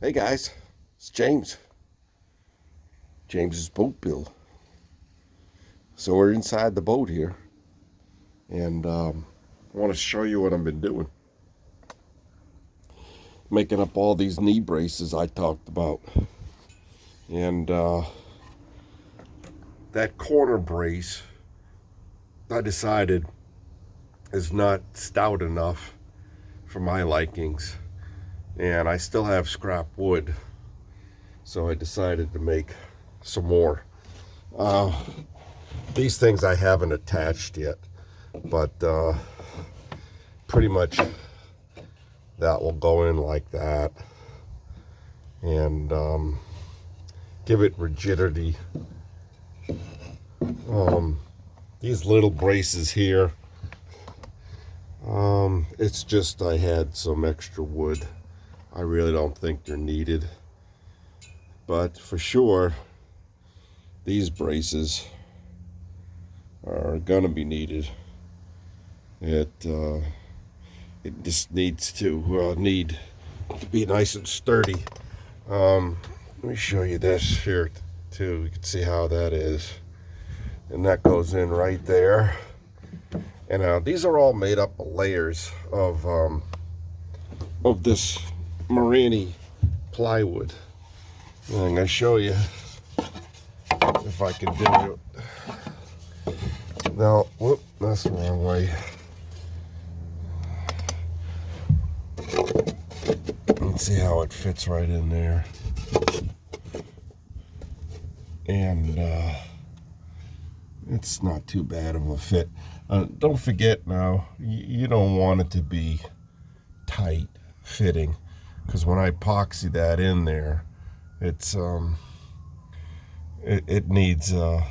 Hey guys, it's James. James's boat build. So we're inside the boat here, and I want to show you what I've been doing. Making up all these knee braces I talked about. And that corner brace, I decided, is not stout enough for my likings. And I still have scrap wood, so I decided to make some more. These things I haven't attached yet, but pretty much that will go in like that and give it rigidity. These little braces here, it's just I had some extra wood. I really don't think they're needed, but for sure these braces are gonna be needed. It just needs to be nice and sturdy. Let me show you this here too. You can see how that is, and that goes in right there. And these are all made up of layers of this Marini plywood. And I'm gonna show you if I can do it. Now, whoop, that's the wrong way. Let's see how it fits right in there. And it's not too bad of a fit. Don't forget now, you don't want it to be tight fitting, because when I epoxy that in there, it's it needs a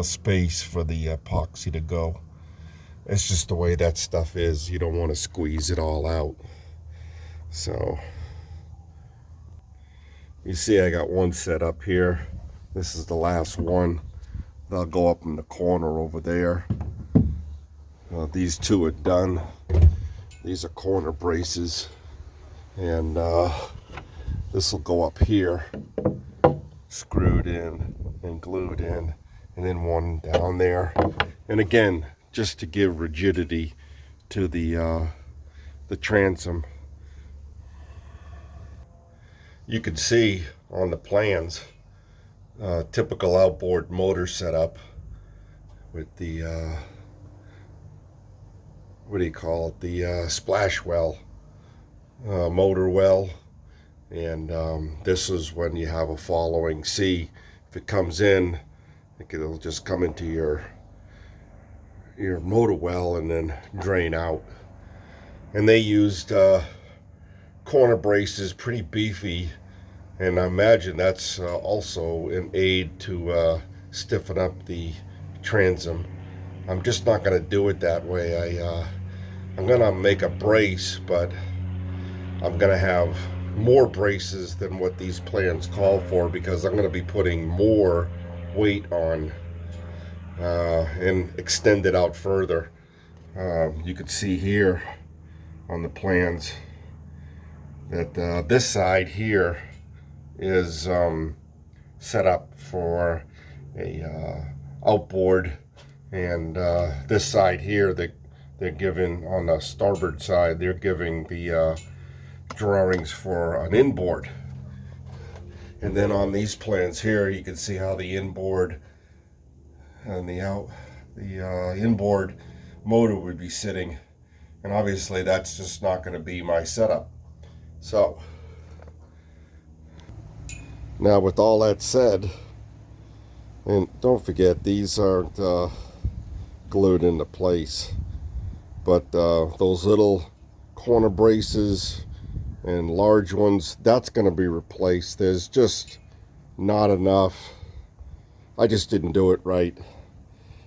space for the epoxy to go. It's just the way that stuff is. You don't want to squeeze it all out. So you see I got one set up here. This is the last one. They'll go up in the corner over there. These two are done. These are corner braces, and this will go up here, screwed in and glued in, and then one down there. And again, just to give rigidity to the transom. You can see on the plans, typical outboard motor setup with the what do you call it? The splash well, motor well. And this is when you have a following sea. If it comes in, it'll just come into your motor well and then drain out. And they used corner braces, pretty beefy, and I imagine that's also an aid to stiffen up the transom. I'm just not going to do it that way. I'm going to make a brace, but I'm going to have more braces than what these plans call for, because I'm going to be putting more weight on and extend it out further. You can see here on the plans that this side here is set up for a outboard, and this side here they're giving, on the starboard side, they're giving the drawings for an inboard. And then on these plans here, you can see how the inboard and the inboard motor would be sitting, and obviously that's just not going to be my setup. So now, with all that said, and don't forget, these aren't glued into place, but those little corner braces and large ones, that's going to be replaced. There's just not enough. I just didn't do it right.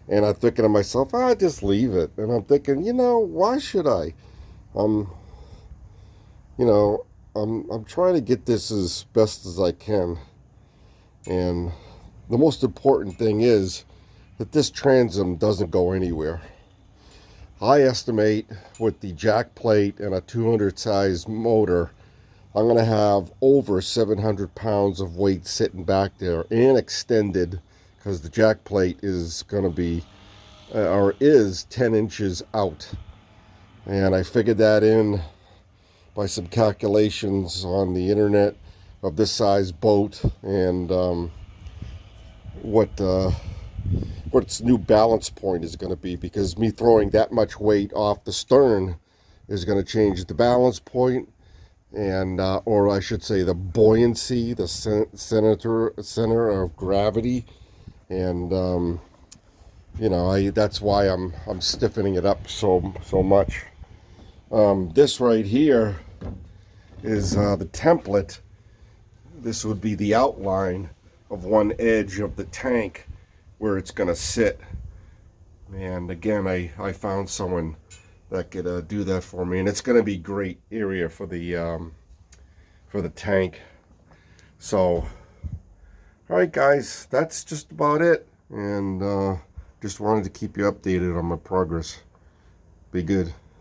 And I'm thinking to myself, I just leave it. And I'm thinking, why should I? I'm trying to get this as best as I can. And the most important thing is that this transom doesn't go anywhere. I estimate with the jack plate and a 200 size motor, I'm going to have over 700 pounds of weight sitting back there and extended, because the jack plate is going to be, or is 10 inches out. And I figured that in by some calculations on the internet of this size boat, and what its new balance point is going to be, because me throwing that much weight off the stern is going to change the balance point, and or I should say the buoyancy, the center of gravity, and you know, that's why I'm stiffening it up so much. This right here is the template. This would be the outline of one edge of the tank where it's going to sit. And again, I found someone that could do that for me, and it's going to be great area for the tank. So, all right, guys, that's just about it, and just wanted to keep you updated on my progress. Be good.